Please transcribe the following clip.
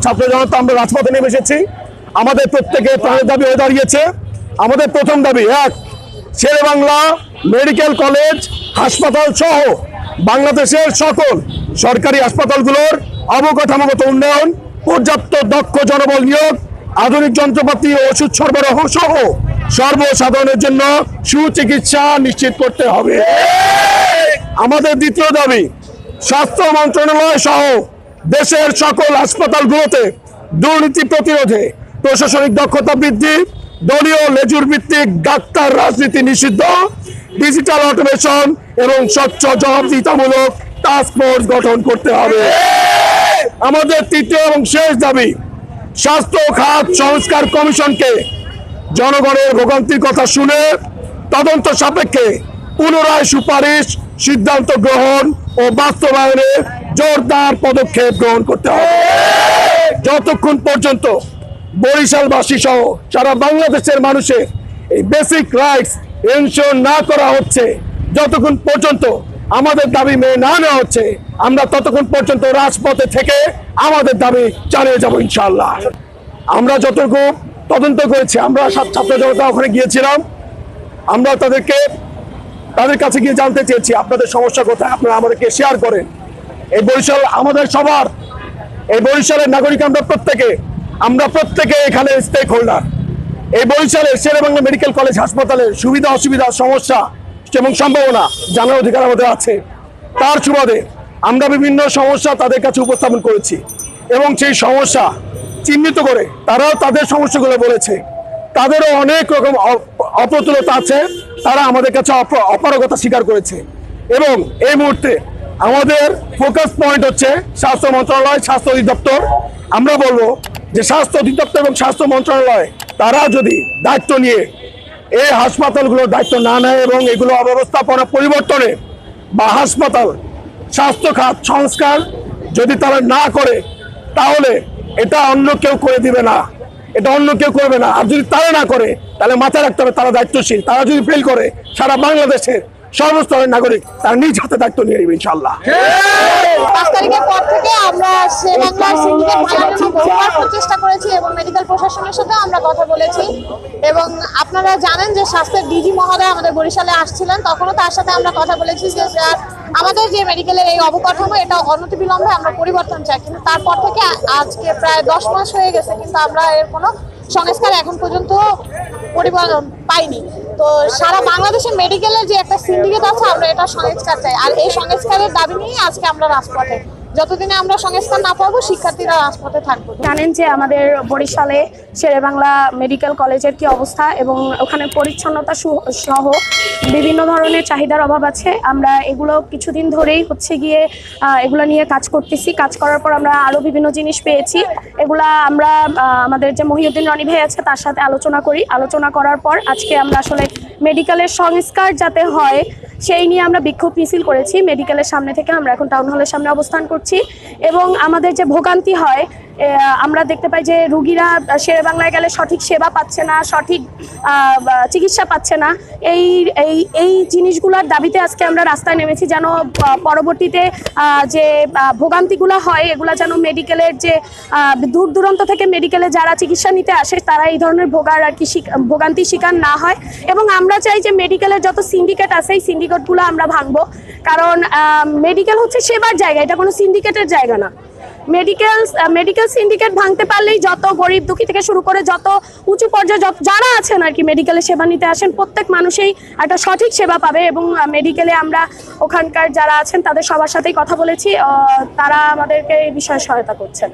ছাত্র জনতা আমরা রাজপথে নেমে এসেছি। আমাদের প্রত্যেকের প্রাণের দাবি হয়ে দাঁড়িয়েছে। আমাদের প্রথম দাবি, এক, শেরেবাংলা মেডিকেল কলেজ হাসপাতাল সহ বাংলাদেশের সকল সরকারি হাসপাতালগুলোর অবকাঠামোগত উন্নয়ন, পর্যাপ্ত দক্ষ জনবল নিয়োগ, আধুনিক যন্ত্রপাতি ও ওষুধ সরবরাহ সহ সর্বসাধারণের জন্য সুচিকিৎসা নিশ্চিত করতে হবে। আমাদের দ্বিতীয় দাবি, স্বাস্থ্য মন্ত্রণালয় সহ দেশের সকল হাসপাতালগুলোতে দুর্নীতি প্রতিরোধে প্রশাসনিক দক্ষতা বৃদ্ধি, দলীয় লেজুর ভিত্তিক ডাক্তার রাজনীতি নিষিদ্ধ, ডিজিটাল অটোমেশন এবং স্বচ্ছ জবাবদিহিতামূলক টাস্ক ফোর্স গঠন করতে হবে। আমাদের তৃতীয় এবং শেষ দাবি, স্বাস্থ্য খাত সংস্কার কমিশনকে জনগণের ভোগান্তির কথা শুনে তদন্ত সাপেক্ষে পুনরায় সুপারিশ, সিদ্ধান্ত গ্রহণ ও বাস্তবায়নে জোরদার পদক্ষেপ গ্রহণ করতে হবে। যতক্ষণ পর্যন্ত বরিশালবাসী সহ সারা বাংলাদেশের মানুষের এই বেসিক রাইটস এনশিওর না করা হচ্ছে, যতক্ষণ পর্যন্ত আমাদের দাবি মেনে না নেওয়া হচ্ছে, আমরা ততক্ষণ পর্যন্ত রাজপথে থেকে আমাদের দাবি চালিয়ে যাব ইনশাআল্লাহ। আমরা যতটুকু তদন্ত করেছি, আমরা ছাত্র জনতা ওখানে গিয়েছিলাম, আমরা তাদের কাছে গিয়ে জানতে চেয়েছি আপনাদের সমস্যা কোথায়, আপনারা আমাদেরকে শেয়ার করেন। এই বরিশাল আমাদের সবার, এই বরিশালের নাগরিক আমরা প্রত্যেকে এখানে স্টেক হোল্ডার। এই বরিশালের শেরেবাংলা মেডিকেল কলেজ হাসপাতালের সুবিধা অসুবিধা, সমস্যা এবং সম্ভাবনা জানার অধিকার আমাদের আছে। তার সুবাদে আমরা বিভিন্ন সমস্যা তাদের কাছে উপস্থাপন করেছি এবং সেই সমস্যা চিহ্নিত করে তারাও তাদের সমস্যাগুলো বলেছে। তাদেরও অনেক রকম অপ্রতুলতা আছে, তারা আমাদের কাছে অপারগতা স্বীকার করেছে। এবং এই মুহূর্তে আমাদের ফোকাস পয়েন্ট হচ্ছে স্বাস্থ্য মন্ত্রণালয়, স্বাস্থ্য অধিদপ্তর। আমরা বলবো যে স্বাস্থ্য অধিদপ্তর এবং স্বাস্থ্য মন্ত্রণালয় তারা যদি দায়িত্ব নিয়ে এই হাসপাতালগুলোর দায়িত্ব না নেয় এবং এগুলো অব্যবস্থাপনা পরিবর্তনে বা হাসপাতাল স্বাস্থ্য খাত সংস্কার যদি তারা না করে, তাহলে এটা অন্য কেউ করে দিবে না, এটা অন্য কেউ করবে না। আর যদি তারা না করে, তাহলে মাথায় রাখতে হবে তারা দায়িত্বশীল। তারা যদি ফেল করে, সারা বাংলাদেশের সর্বস্তরের নাগরিক তারা নিজ হাতে দায়িত্ব নিয়ে নেবে ইনশাআল্লাহ। 5 তারিখের পর থেকে আমরা শেরেবাংলার সিন্ডিকেট ভাঙানোর জন্য বহুবার প্রচেষ্টা করেছি এবং মেডিকেল প্রশাসনের সাথে আমরা কথা বলেছি। এবং আপনারা জানেন যে স্বাস্থ্যের ডিজি মহোদয় আমাদের বরিশালে আসছিলেন, তখনও তার সাথে আমরা কথা বলেছি যে আমাদের যে মেডিকেলের এই অবকাঠামো এটা অনতিবিলম্বে আমরা পরিবর্তন চাই। কিন্তু তারপর থেকে আজকে প্রায় 10 মাস হয়ে গেছে, কিন্তু আমরা এর কোনো সংস্কার এখন পর্যন্ত পরিবর্তন পাইনি। তো সারা বাংলাদেশের মেডিকেলের যে একটা সিন্ডিকেট আছে, আমরা এটা সংস্কার চাই। আর এই সংস্কারের দাবি নিয়ে আজকে আমরা রাজপথে, যতদিনে আমরা সংস্কার না পাবো শিক্ষার্থীরা রাজপথে থাকবো। জানেন যে আমাদের বরিশালে শেরেবাংলা মেডিকেল কলেজের কি অবস্থা এবং ওখানে পরিচ্ছন্নতা সহ বিভিন্ন ধরনের চাহিদার অভাব আছে। আমরা এগুলো কিছুদিন ধরেই গিয়ে এগুলো নিয়ে কাজ করতেছি। কাজ করার পর আমরা আরও বিভিন্ন জিনিস পেয়েছি। এগুলা আমরা আমাদের যে মহিউদ্দিন রনি ভাই আছে তার সাথে আলোচনা করি। আলোচনা করার পর আজকে আমরা আসলে মেডিকেলের সংস্কার যাতে হয় সেই নিয়ে আমরা বিক্ষোভ মিছিল করেছি। মেডিকেলের সামনে থেকে আমরা এখন টাউন হলের সামনে অবস্থান করছি। এবং আমাদের যে ভোগান্তি হয়, আমরা দেখতে পাই যে রুগীরা শেরেবাংলায় গেলে সঠিক সেবা পাচ্ছে না, সঠিক চিকিৎসা পাচ্ছে না। এই জিনিসগুলোর দাবিতে আজকে আমরা রাস্তায় নেমেছি, যেন পরবর্তীতে যে ভোগান্তিগুলো হয় এগুলো যেন মেডিকেলের যে দূর দূরান্ত থেকে মেডিকেলে যারা চিকিৎসা নিতে আসে তারা এই ধরনের ভোগান্তির শিকার না হয়। এবং আমরা চাই যে মেডিকেলের যত সিন্ডিকেট আছে এই সিন্ডিকেটগুলো আমরা ভাঙবো, কারণ মেডিকেল হচ্ছে সেবার জায়গা, এটা কোনো সিন্ডিকেটের জায়গা না। মেডিকেল সিন্ডিকেট ভাঙতে পারলেই যত গরিব দুঃখী থেকে শুরু করে যত উঁচু পর্যায়ে যারা আছেন আর কি মেডিকেলে সেবা নিতে আসেন, প্রত্যেক মানুষই একটা সঠিক সেবা পাবে। এবং মেডিকেলে আমরা ওখানকার যারা আছেন তাদের সবার সাথেই কথা বলেছি, তারা আমাদেরকে এই বিষয়ে সহায়তা করছেন।